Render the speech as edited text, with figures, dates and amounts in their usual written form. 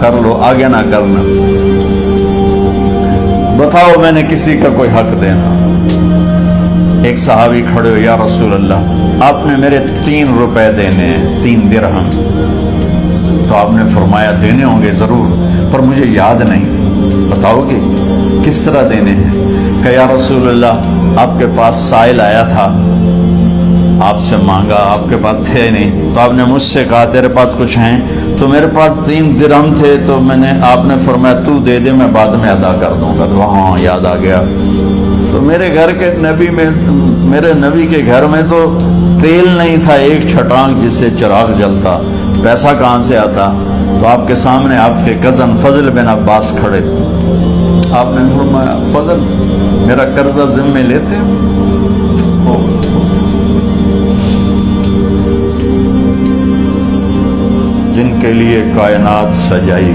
کر لو، آگے نہ کرنا، بتاؤ میں نے کسی کا کوئی حق دینا؟ ایک صحابی کھڑے ہو، یا رسول اللہ آپ نے میرے 3 روپے دینے ہیں، 3 درہم۔ تو آپ نے فرمایا دینے ہوں گے ضرور، پر مجھے یاد نہیں، بتاؤ گے کس طرح دینے ہیں؟ کہ یا رسول اللہ آپ کے پاس سائل آیا تھا، آپ سے مانگا، آپ کے پاس تھے نہیں، تو آپ نے مجھ سے کہا تیرے پاس کچھ ہیں؟ تو میرے پاس 3 درہم تھے، تو آپ نے فرمایا تو دے دے، میں بعد میں ادا کر دوں گا۔ تو ہاں یاد آ گیا۔ تو میرے گھر کے نبی میں، میرے نبی کے گھر میں تو تیل نہیں تھا، ایک چھٹانگ جس سے چراغ جلتا، پیسہ کہاں سے آتا؟ تو آپ کے سامنے آپ کے کزن فضل بن عباس کھڑے تھے، آپ نے فرمایا فضل میرا قرضہ ذمے لیتے ہو؟ جن کے لیے کائنات سجائی